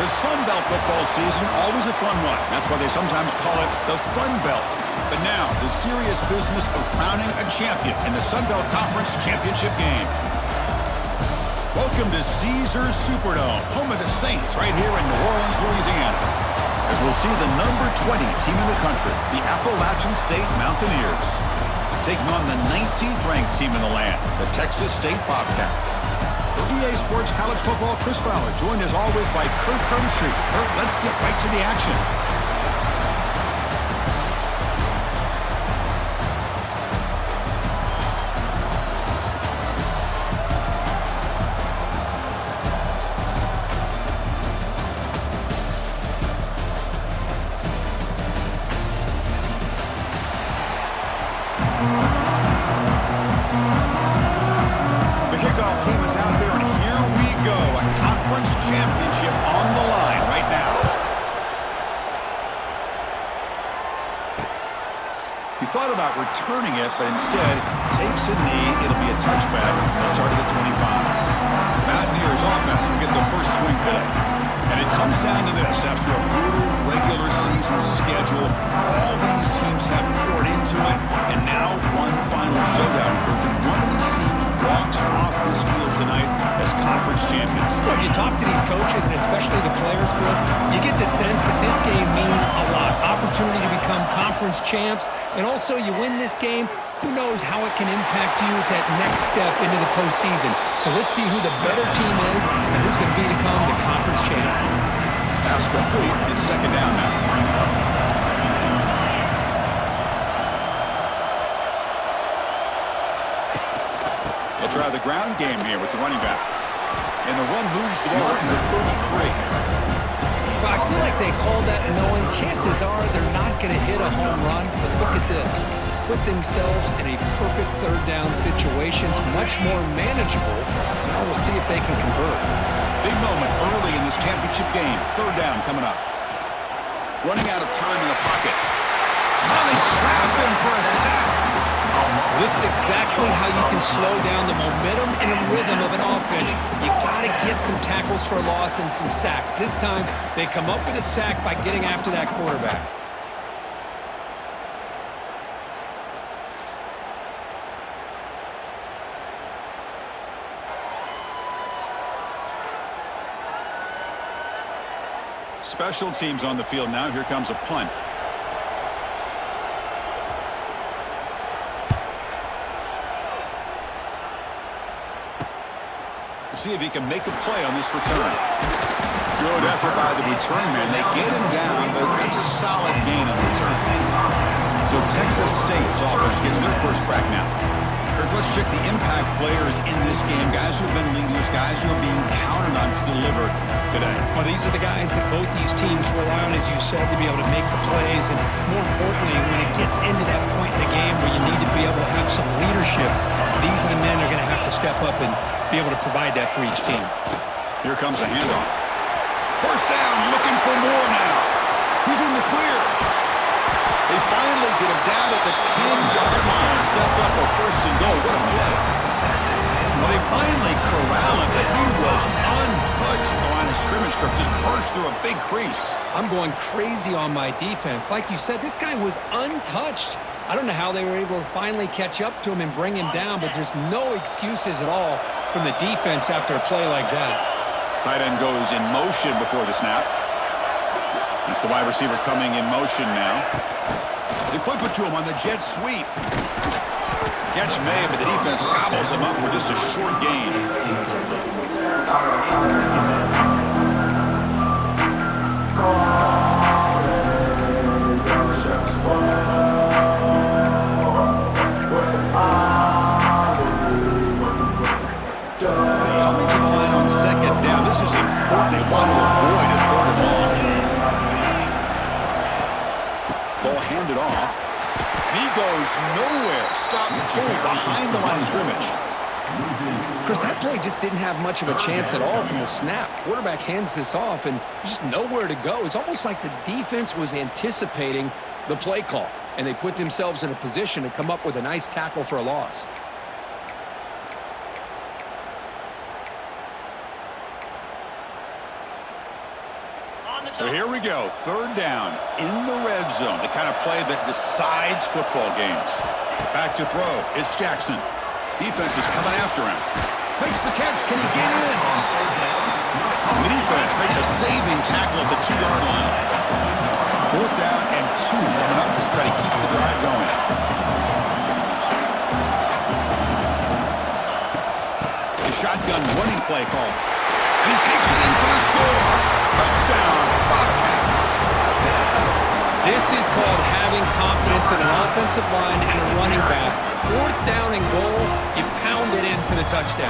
The Sun Belt football season, always a fun one. That's why they sometimes call it the Fun Belt. But now, the serious business of crowning a champion in the Sun Belt Conference Championship game. Welcome to Caesars Superdome, home of the Saints, right here in New Orleans, Louisiana. As we'll see the number 20 team in the country, the Appalachian State Mountaineers, taking on the 19th ranked team in the land, the Texas State Bobcats. For EA Sports College Football, Chris Fowler, joined as always by Kurt Hermstreet. Kurt, let's get right to the action. Team is out there, and here we go. A conference championship on the line right now. He thought about returning it, but instead takes a knee. It'll be a touchback. They'll start at the 25. The Mountaineers offense will get the first swing today. And it comes down to this. After a brutal regular season schedule, all these teams have poured into it, and now one final showdown group. And one of these teams walks off this field tonight as conference champions. Well, if you talk to these coaches, and especially the players, Chris, you get the sense that this game means a lot. Opportunity to become conference champs, and also you win this game, who knows how it can impact you at that next step into the postseason. So let's see who the better team is and who's going to become the conference champ. Pass complete. It's second down now. They'll try the ground game here with the running back. And the run moves the ball to the 33. Well, I feel like they called that knowing chances are they're not going to hit a home run. But look at this. Put themselves in a perfect third down situation. It's much more manageable. Now we'll see if they can convert. Big moment early in this championship game. Third down coming up. Running out of time in the pocket. Now they trap him for a sack. This is exactly how you can slow down the momentum and the rhythm of an offense. You got to get some tackles for a loss and some sacks. This time, they come up with a sack by getting after that quarterback. Special teams on the field now. Here comes a punt. We'll see if he can make a play on this return. Good effort by the return man. They get him down, but it's a solid gain on return. So Texas State's offense gets their first crack now. Kirk, let's check the impact players in this game. Guys who have been leaders, guys who are being counted on to deliver today. Well, these are the guys that both these teams rely on, as you said, to be able to make the plays. And more importantly, when it gets into that point in the game where you need to be able to have some leadership, these are the men that are going to have to step up and be able to provide that for each team. Here comes a handoff. First down, looking for more now. He's in the clear. They finally get him down at the 10-yard line. Sets up a first and goal. What a play. Well, they finally corral him, but he was untouched at the line of scrimmage. Kirk just burst through a big crease. I'm going crazy on my defense. Like you said, this guy was untouched. I don't know how they were able to finally catch up to him and bring him down, but there's no excuses at all from the defense after a play like that. Tight end goes in motion before the snap. It's the wide receiver coming in motion now. They flip it to him on the jet sweep. Catch made, but the defense gobbles him up for just a short gain. Coming to the line on second down. This is important. They want to avoid a third and long. Ball handed off. And he goes nowhere. Stopped cold behind the line of scrimmage. Chris, that play just didn't have much of a chance at all from the snap. Quarterback hands this off, and just nowhere to go. It's almost like the defense was anticipating the play call, and they put themselves in a position to come up with a nice tackle for a loss. So here we go, third down in the red zone, the kind of play that decides football games. Back to throw, it's Jackson. Defense is coming after him. Makes the catch, can he get in? The defense makes a saving tackle at the 2-yard line. Fourth down and 2 coming up to try to keep the drive going. The shotgun running play call. And he takes it in for the score. Touchdown, Bobcats. This is called having confidence in an offensive line and a running back. Fourth down and goal, you pound it in for the touchdown.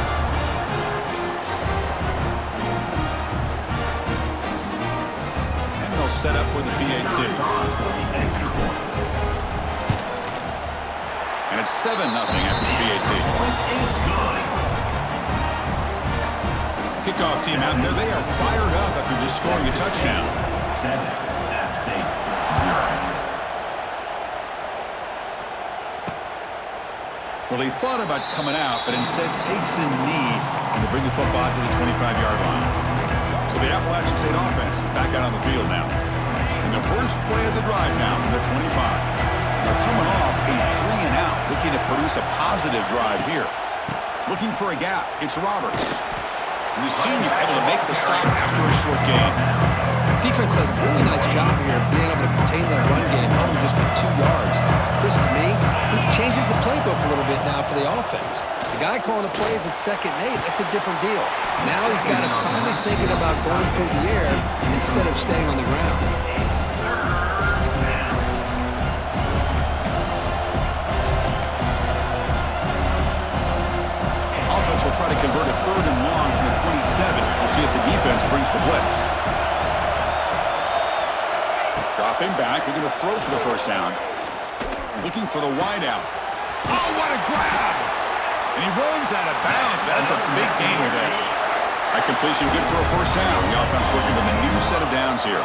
And they'll set up with the PAT. And it's 7-0 after the PAT. Kickoff team out there, they are fired up after just scoring a touchdown. 7, App State, 0. Well, he thought about coming out, but instead takes a knee to bring the football to the 25-yard line. So the Appalachian State offense back out on the field now. And the first play of the drive now from the 25. They're coming off a 3-and-out, looking to produce a positive drive here. Looking for a gap, it's Roberts. And the senior able to make the stop after a short gain. Defense does a really nice job here of being able to contain that run game home just at 2 yards. Chris, to me, this changes the playbook a little bit now for the offense. The guy calling the plays at 2nd and 8, that's a different deal. Now he's got to be thinking about going through the air instead of staying on the ground. Will try to convert a 3rd and long from the 27. We'll see if the defense brings the blitz. Dropping back, they're going to throw for the first down. Looking for the wideout. Oh, what a grab! And he runs out of bounds. That's a big gainer there. That completion good for a first down. The offense working with a new set of downs here.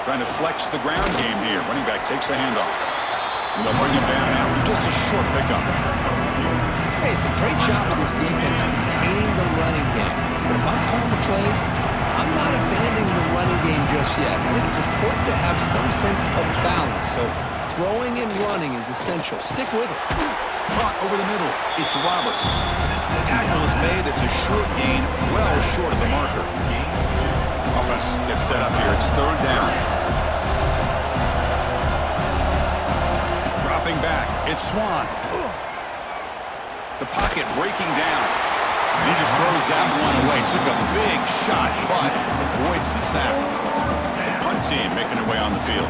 Trying to flex the ground game here. Running back takes the handoff. And they'll bring him down after just a short pickup. Hey, it's a great job of this defense containing the running game. But if I'm calling the plays, I'm not abandoning the running game just yet. I think it's important to have some sense of balance. So throwing and running is essential. Stick with it. Caught over the middle. It's Roberts. Tackle is made. It's a short gain, well short of the marker. Offense gets set up here. It's 3rd down. Dropping back. It's Swan. The pocket breaking down. And he just throws that one away. Took a big shot, but avoids the sack. The punt team making their way on the field.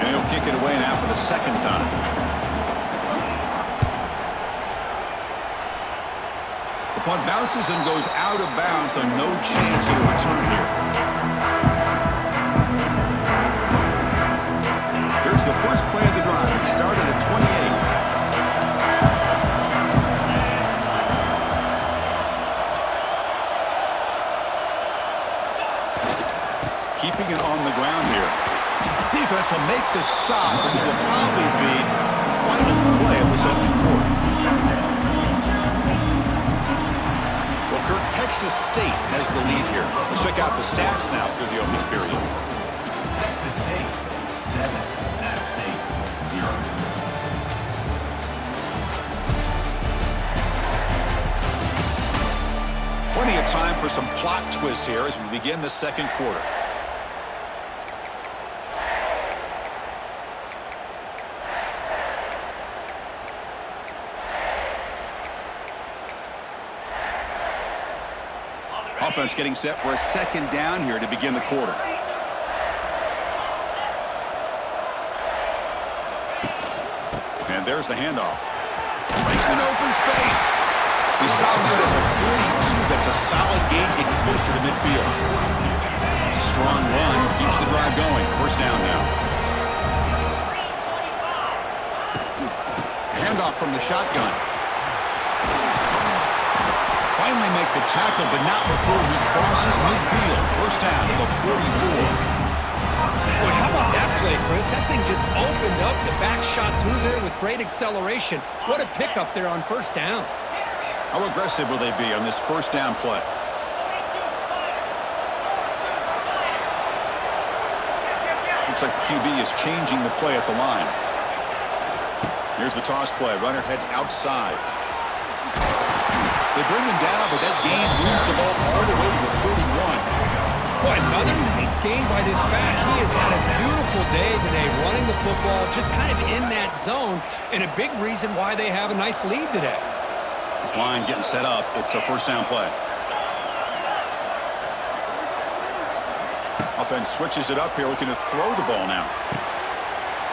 And he'll kick it away now for the 2nd time. The punt bounces and goes out of bounds, so no chance of a return here. Here's the first play of the drive. It started at 28. Keeping it on the ground here. Defense will make the stop, and it will probably be the final play of this opening quarter. Well, Kirk, Texas State has the lead here. Let's check out the stats now through the opening period. Texas State, 7, App State, 0. Plenty of time for some plot twists here as we begin the 2nd quarter. Offense getting set for a 2nd down here to begin the quarter. And there's the handoff. Breaks an open space. He stopped out at the 42. That's a solid gain, getting closer to midfield. It's a strong run. Keeps the drive going. First down now. Handoff from the shotgun. Finally make the tackle, but not before he crosses midfield. First down to the 44. Boy, how about that play, Chris? That thing just opened up. The back shot through there with great acceleration. What a pickup there on first down. How aggressive will they be on this first down play? Looks like the QB is changing the play at the line. Here's the toss play. Runner heads outside. They bring him down, but that gain moves the ball all the way to the 31. Boy, another nice game by this back. He has had a beautiful day today running the football, just kind of in that zone, and a big reason why they have a nice lead today. This line getting set up. It's a first down play. Offense switches it up here, looking to throw the ball now.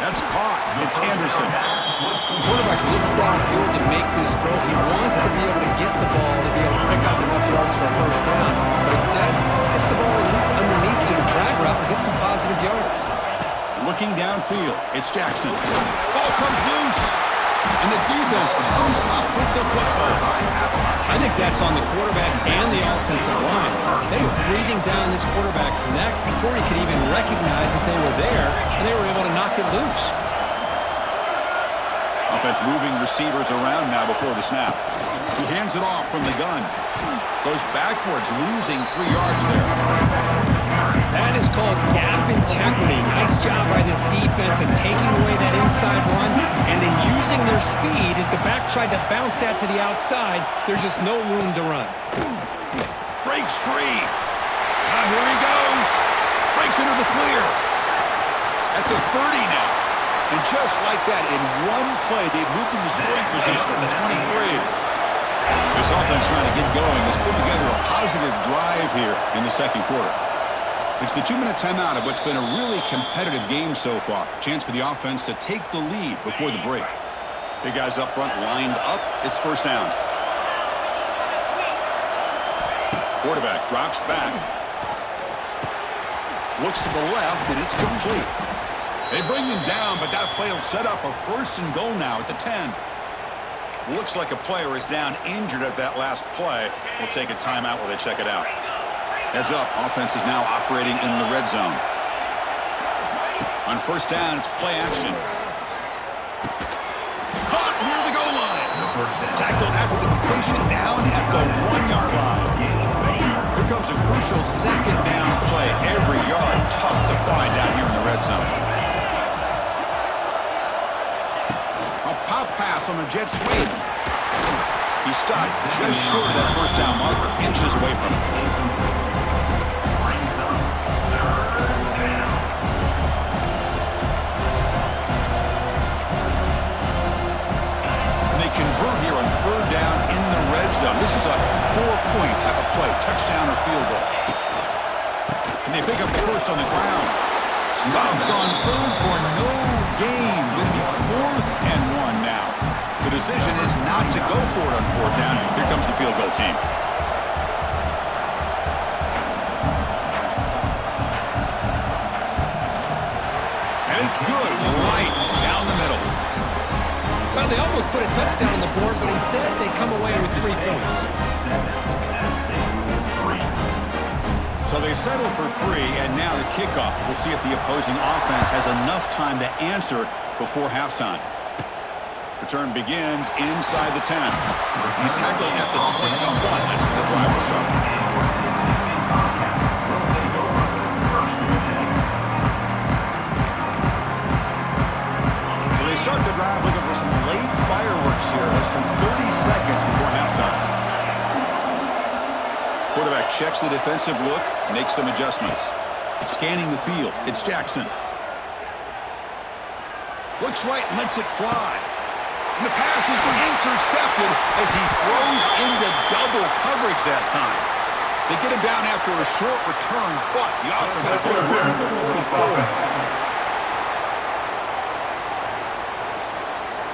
That's caught. It's Anderson. The quarterback looks downfield to make this throw. He wants to be able to get the ball to be able to pick up enough yards for a first down. But instead, gets the ball at least underneath to the drag route and get some positive yards. Looking downfield, it's Jackson. Ball comes loose, and the defense comes up with the football. I think that's on the quarterback and the offensive line. They were breathing down this quarterback's neck before he could even recognize that they were there, and they were able to knock it loose. Offense moving receivers around now before the snap. He hands it off from the gun. Goes backwards, losing 3 yards there. That is called gap integrity. Nice job by this defense of taking away that inside run and then using their speed as the back tried to bounce that to the outside. There's just no room to run. Breaks free. Now here he goes. Breaks into the clear. At the 30 now. And just like that, in one play, they moved into scoring position at the 23. This offense trying to get going has put together a positive drive here in the second quarter. It's the 2-minute timeout of what's been a really competitive game so far. Chance for the offense to take the lead before the break. Big guys up front lined up. It's first down. Quarterback drops back. Looks to the left, and it's complete. They bring him down, but that play will set up a first and goal now at the 10. Looks like a player is down injured at that last play. We'll take a timeout while they check it out. Heads up, offense is now operating in the red zone. On first down, it's play action. Caught near the goal line. Tackled after the completion down at the 1-yard line. Here comes a crucial second down play. Every yard tough to find out here in the red zone. A pop pass on the jet sweep. He stopped just short of that first down marker, inches away from it. Convert here on third down in the red zone. This is a 4-point type of play, touchdown or field goal. Can they pick up first on the ground? Stopped on third for no gain. Going to be 4th and 1 now. The decision is not to go for it on 4th down. Here comes the field goal team. And it's good, right down the middle. Well, they almost put a touchdown on the board, but instead they come away with 3 points. So they settle for 3, and now the kickoff. We'll see if the opposing offense has enough time to answer before halftime. Return begins inside the 10. He's tackled at the 21. That's where the drive will start. So they start the drive looking for some late fireworks here. Less than 30 seconds before halftime. Quarterback checks the defensive look, makes some adjustments. Scanning the field, it's Jackson. Looks right and lets it fly. And the pass is intercepted as he throws into double coverage that time. They get him down after a short return, but the offensive quarterback at the 44.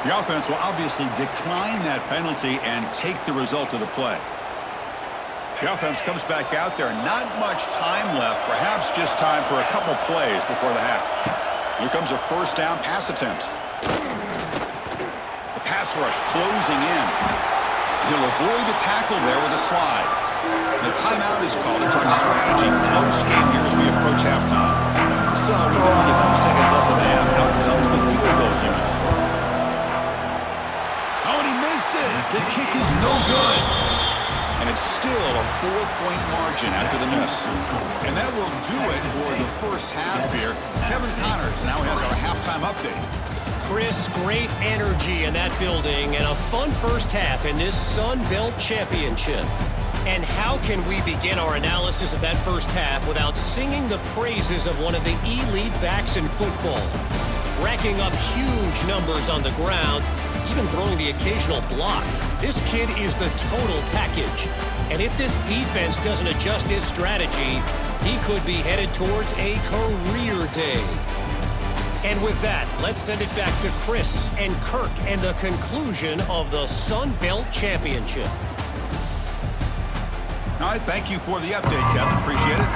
The offense will obviously decline that penalty and take the result of the play. The offense comes back out there. Not much time left. Perhaps just time for a couple plays before the half. Here comes a first down pass attempt. The pass rush closing in. He'll avoid the tackle there with a slide. The timeout is called to talk strategy. Close game here as we approach halftime. So with only a few seconds left in the half, out comes the field goal unit. Oh, and he missed it. The kick is no good. And it's still a 4-point margin after the miss. And that will do it for the first half here. Kevin Connors now has our halftime update. Chris, great energy in that building and a fun first half in this Sun Belt Championship. And how can we begin our analysis of that first half without singing the praises of one of the elite backs in football? Racking up huge numbers on the ground, even throwing the occasional block. This kid is the total package. And if this defense doesn't adjust its strategy, he could be headed towards a career day. And with that, let's send it back to Chris and Kirk and the conclusion of the Sun Belt Championship. All right, thank you for the update, Kevin. Appreciate it.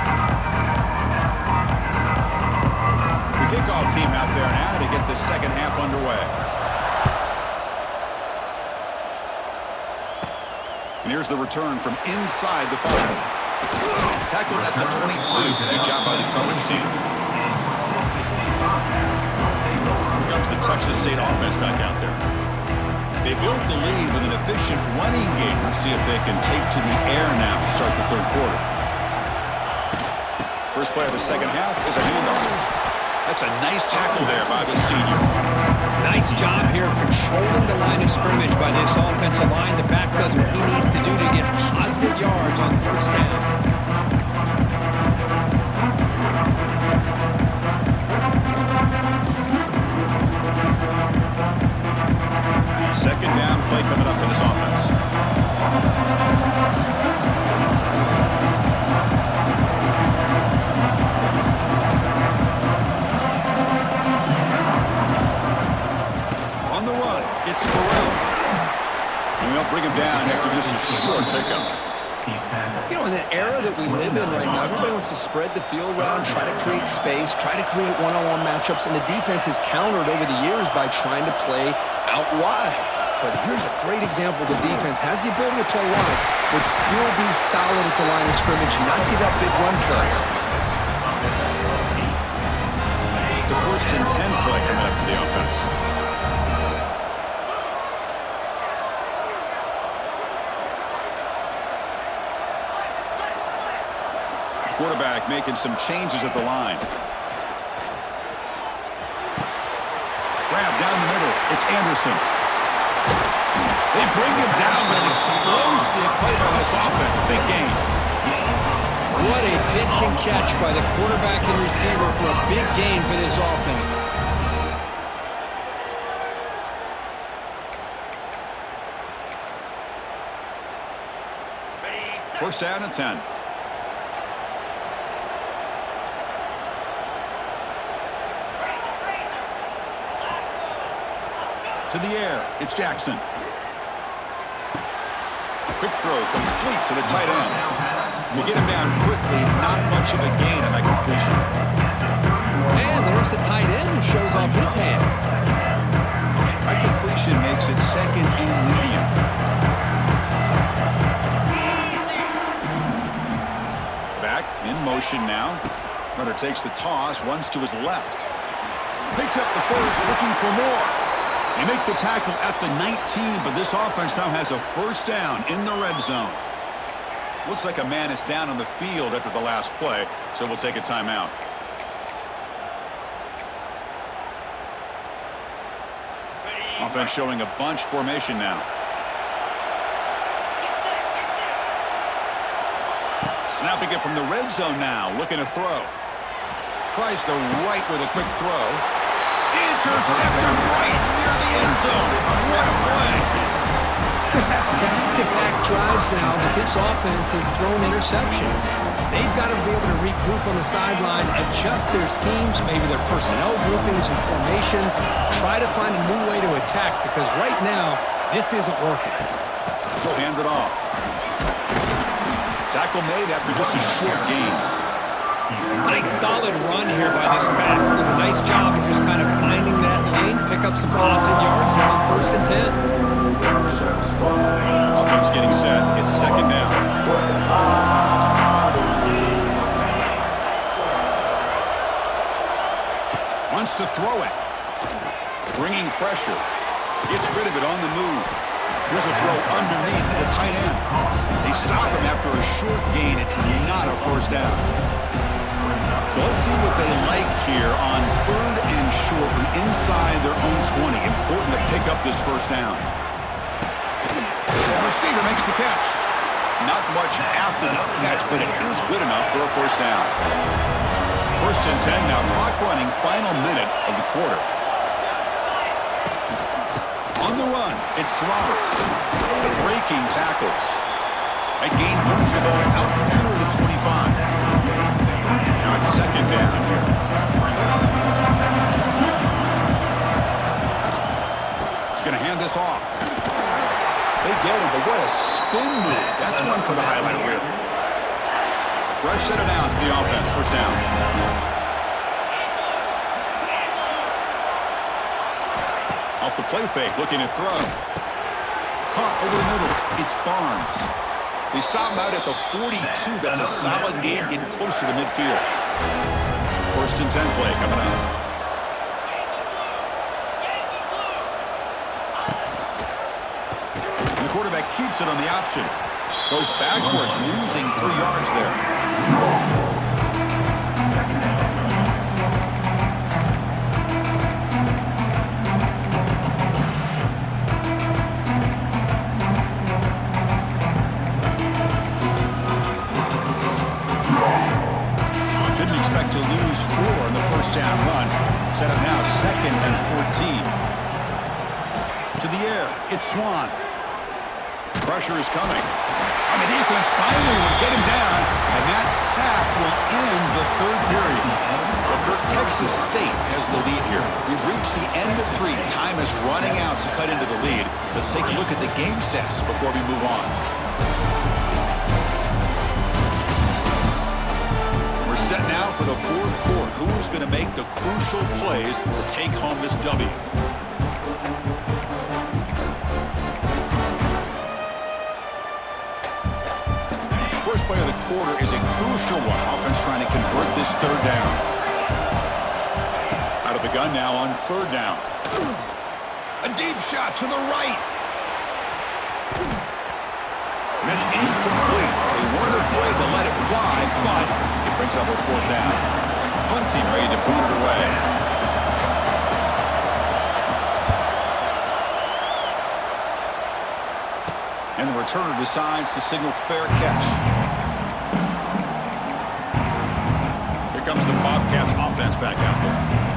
The kickoff team out there now to get this second half underway. And here's the return from inside the 5. Tackled at the 22. Good job by the coverage team. Here comes the Texas State offense back out there. They built the lead with an efficient running game. Let's see if they can take to the air now to start the third quarter. First play of the second half is a handoff. That's a nice tackle there by the senior. Nice job here of controlling the line of scrimmage by this offensive line. The back does what he needs to do to get positive yards on first down. Second down play coming up for this offense. On the run, it's Burrell. And they'll bring him down after just a short pickup. You know, in the era that we live in right now, everybody wants to spread the field around, try to create space, try to create one-on-one matchups, and the defense has countered over the years by trying to play out wide. But here's a great example. The defense has the ability to play wide, but still be solid at the line of scrimmage and not give up big run plays. The first and 10 play coming up for the offense. Quarterback making some changes at the line. Grab down the middle. It's Anderson. They bring him down, but an explosive play by this offense. Big gain. What a pitch and catch by the quarterback and receiver for a big gain for this offense. First down and 10. To the air, it's Jackson. Quick throw, complete to the tight end. We get him down quickly, not much of a gain on that completion. And there's the tight end who shows off his hands. That completion makes it second and medium. Back in motion now. Runner takes the toss, runs to his left. Picks up the first, looking for more. They make the tackle at the 19, but this offense now has a first down in the red zone. Looks like a man is down on the field after the last play, so we'll take a timeout. Offense showing a bunch formation now. Snapping it from the red zone now, looking to throw. Tries the right with a quick throw. Intercepted right near the end zone. What a play. Chris, that's back-to-back drives now that this offense has thrown interceptions. They've got to be able to regroup on the sideline, adjust their schemes, maybe their personnel groupings and formations, try to find a new way to attack, because right now, this isn't working. We'll hand it off. Tackle made after just a short gain. Nice solid run here by this back. Did a nice job of just kind of finding that lane, pick up some positive yards here on first and 10. Offense getting set. It's second down. Wants to throw it. Bringing pressure. Gets rid of it on the move. Here's a throw underneath to the tight end. They stop him after a short gain. It's not a first down. So let's see what they like here on 3rd and short from inside their own 20. Important to pick up this first down. The receiver makes the catch. Not much after the catch, but it is good enough for a first down. 1st and 10 now. Clock running, final minute of the quarter. On the run, it's Roberts. Breaking tackles. That gain moves the ball out near the 25. Now it's 2nd down here. He's going to hand this off. They get him, but what a spin move. That's one for the highlight reel. Fresh set of downs for the offense. First down. Off the play fake, looking to throw. Caught over the middle. It's Barnes. They stop him out at the 42. That's a solid game, getting closer to midfield. 1st and 10 play coming up. The quarterback keeps it on the option. Goes backwards, losing 3 yards there. To lose 4 in the first down run. Set up now 2nd and 14. To the air, it's Swan. Pressure is coming. And the defense finally will get him down, and that sack will end the 3rd period. Texas State has the lead here. We've reached the end of 3. Time is running out to cut into the lead. Let's take a look at the game stats before we move on. We're set now for the 4th quarter. Who is going to make the crucial plays to take home this W? First play of the quarter is a crucial one. Offense trying to convert this 3rd down. Out of the gun now on 3rd down. A deep shot to the right. And that's incomplete. They weren't afraid to let it fly, but it brings up a 4th down. Hunting ready to boot it away. And the returner decides to signal fair catch. Here comes the Bobcats offense back out there.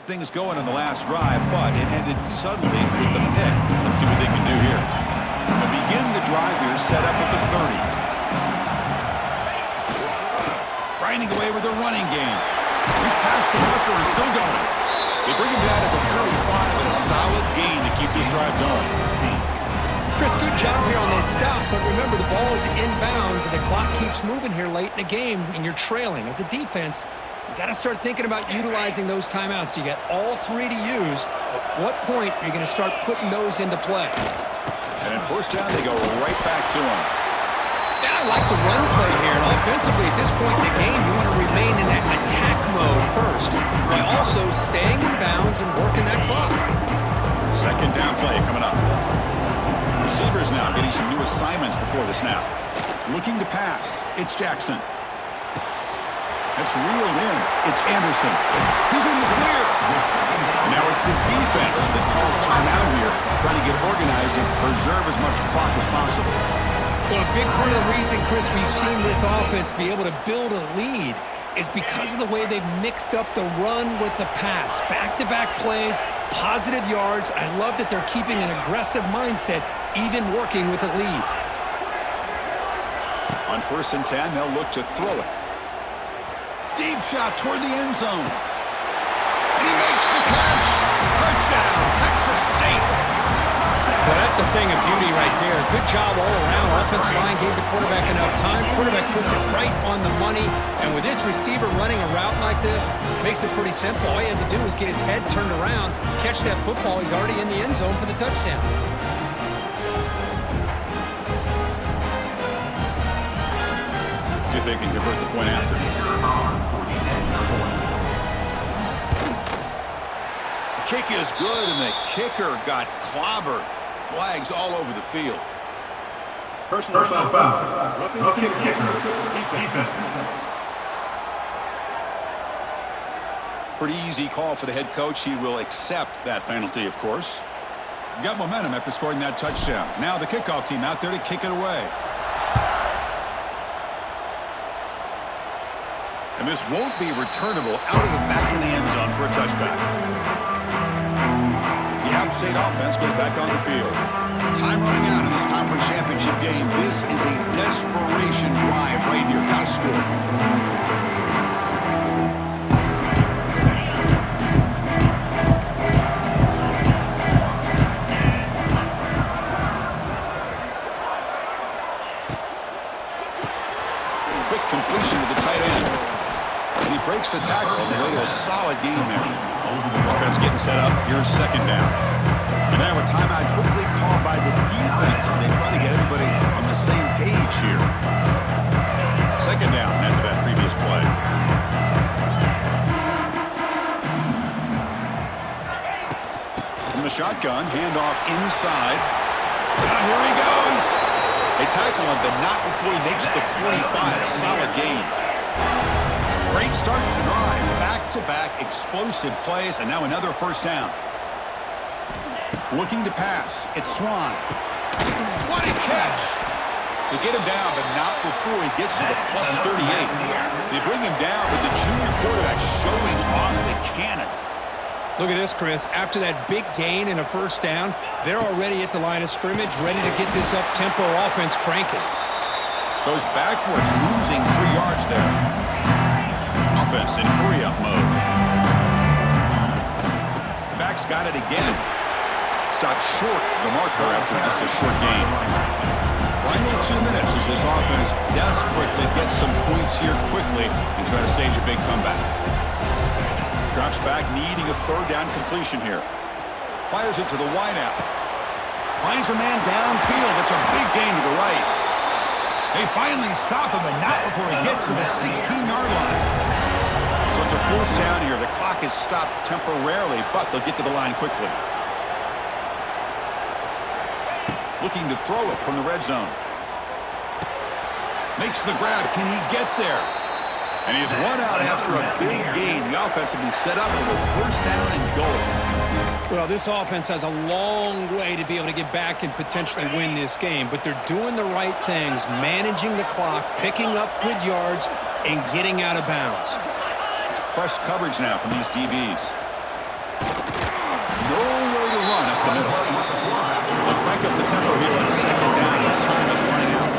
Things going on the last drive, but it ended suddenly with the pick. Let's see what they can do here. They begin the drive here, set up at the 30. Grinding away with a running game. He's past the marker and still going. They bring him down at the 45 and a solid gain to keep this drive going. Chris, good job here on this stop, but remember the ball is inbounds and the clock keeps moving here late in the game and you're trailing. As a defense, you got to start thinking about utilizing those timeouts. You got all 3 to use. At what point are you going to start putting those into play? And at first down, they go right back to him. Yeah, I like the run play here. And offensively, at this point in the game, you want to remain in that attack mode first, while also staying in bounds and working that clock. 2nd down play coming up. Receivers now getting some new assignments before the snap. Looking to pass. It's Jackson. It's reeled in. It's Anderson. He's in the clear. Now it's the defense that calls timeout here, trying to get organized and preserve as much clock as possible. Well, a big part of the reason, Chris, we've seen this offense be able to build a lead is because of the way they've mixed up the run with the pass. Back-to-back plays, positive yards. I love that they're keeping an aggressive mindset, even working with a lead. On 1st and 10, they'll look to throw it. Deep shot toward the end zone. And he makes the catch. Touchdown, Texas State. Well, that's a thing of beauty right there. Good job all around. Offensive line gave the quarterback enough time. Quarterback puts it right on the money. And with this receiver running a route like this, makes it pretty simple. All he had to do was get his head turned around, catch that football. He's already in the end zone for the touchdown. if they can convert the point after. Kick is good, and the kicker got clobbered. Flags all over the field. Personal foul. Roughing the kicker. Defense. Pretty easy call for the head coach. He will accept that penalty, of course. Got momentum after scoring that touchdown. Now the kickoff team out there to kick it away. And this won't be returnable out of the back of the end zone for a touchback. The App State offense goes back on the field. Time running out in this conference championship game. This is a desperation drive right here. Got to score. Quick completion to the tight end. And he breaks the tackle on the way to a solid gain there. Offense getting set up. Here's second down. And now a timeout quickly called by the defense as they try to get everybody on the same page here. Second down after that previous play. From the shotgun, handoff inside. Now here he goes. They tackle him, but not before he makes the 45. Solid gain. Great start to the drive. Back-to-back explosive plays, and now another first down. Looking to pass. It's Swan. What a catch! They get him down, but not before he gets to the plus 38. They bring him down with the junior quarterback showing off the cannon. Look at this, Chris. After that big gain and a first down, they're already at the line of scrimmage, ready to get this up-tempo offense cranking. Goes backwards, losing 3 yards there. Offense in hurry-up mode. The back's got it again. Stopped short of the marker after just a short gain. Final 2 minutes as this offense desperate to get some points here quickly and try to stage a big comeback. Drops back, needing a third down completion here. Fires it to the wideout. Finds a man downfield. It's a big gain to the right. They finally stop him, but not before he gets to the 16-yard line. So it's a force down here. The clock is stopped temporarily, but they'll get to the line quickly. Looking to throw it from the red zone. Makes the grab. Can he get there? And he's run out after a big gain. The offense will be set up with a first down and goal. Well, this offense has a long way to be able to get back and potentially win this game, but they're doing the right things, managing the clock, picking up good yards, and getting out of bounds. It's press coverage now from these DBs. No way to run up the middle. They'll crank up the tempo here on second down, and time is running out.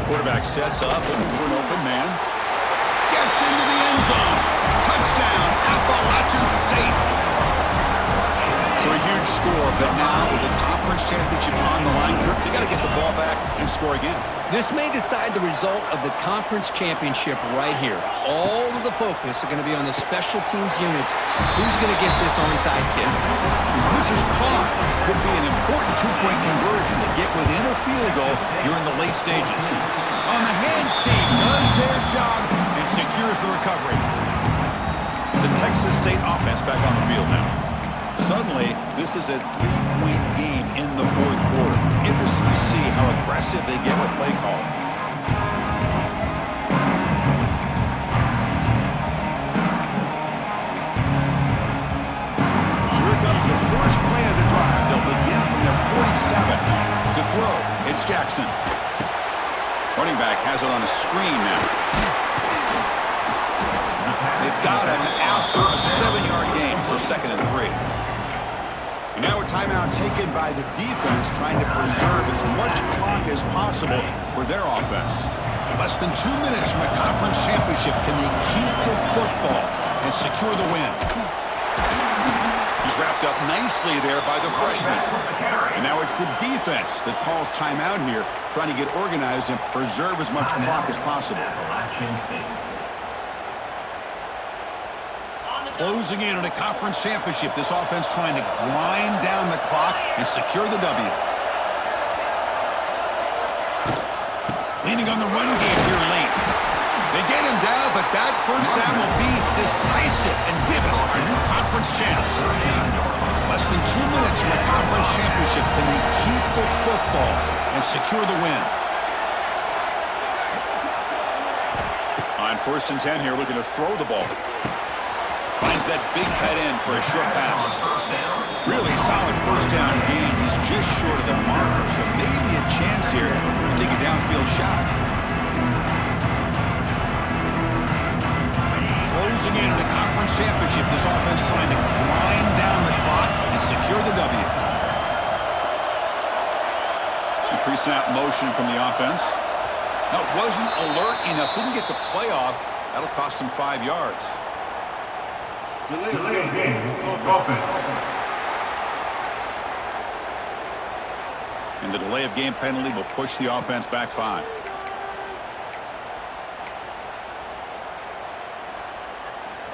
Quarterback sets up, looking for an open man. Gets into the end zone. Touchdown, Appalachian State. So a huge score, but now with the conference championship on the line, they got to get the ball back and score again. This may decide the result of the conference championship right here. All of the focus are going to be on the special teams units. Who's going to get this onside kick? This is caught. Could be an important two-point conversion to get within a field goal here in the late stages. On the hands team does their job and secures the recovery. The Texas State offense back on the field now. Suddenly, this is a 3-point game in the fourth quarter. Interesting to see how aggressive they get with play calling. So here comes the first play of the drive. They'll begin from their 47 to throw. It's Jackson. Running back has it on a screen now. They've got him after a 7-yard gain, so 2nd and 3. And now a timeout taken by the defense, trying to preserve as much clock as possible for their offense. Less than 2 minutes from a conference championship. Can they keep the football and secure the win? He's wrapped up nicely there by the freshman. And now it's the defense that calls timeout here, trying to get organized and preserve as much clock as possible. Closing in on a conference championship, this offense trying to grind down the clock and secure the W. Leaning on the run game here late. They get him down, but that first down will be decisive and give us our new conference champs. Less than 2 minutes from a conference championship. Can they keep the football and secure the win? On 1st and 10 here, looking to throw the ball. Finds that big tight end for a short pass. Really solid first down game. He's just short of the marker, so maybe a chance here to take a downfield shot. Closing in on the conference championship, this offense trying to grind down the clock and secure the W. Pre-snap motion from the offense. Now, it wasn't alert enough, didn't get the play off. That'll cost him 5 yards. Delay game. Offense. And the delay of game penalty will push the offense back 5.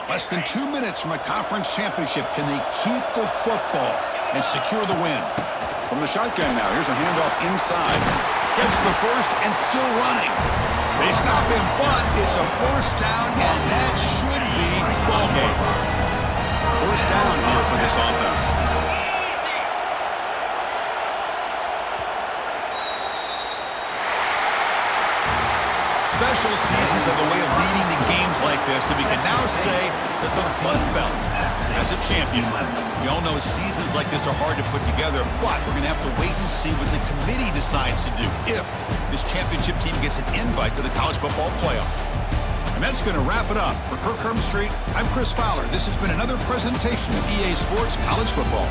Less than 2 minutes from a conference championship. Can they keep the football and secure the win? From the shotgun now, here's a handoff inside. Gets the first and still running. They stop him, but it's a first down, and that should be ball game. First down here for this offense. Special seasons have a way of leading to games like this, and we can now say that the Fun Belt has a champion. We all know seasons like this are hard to put together, but we're going to have to wait and see what the committee decides to do if this championship team gets an invite to the college football playoff. And that's going to wrap it up. For Kirk Street, I'm Chris Fowler. This has been another presentation of EA Sports College Football.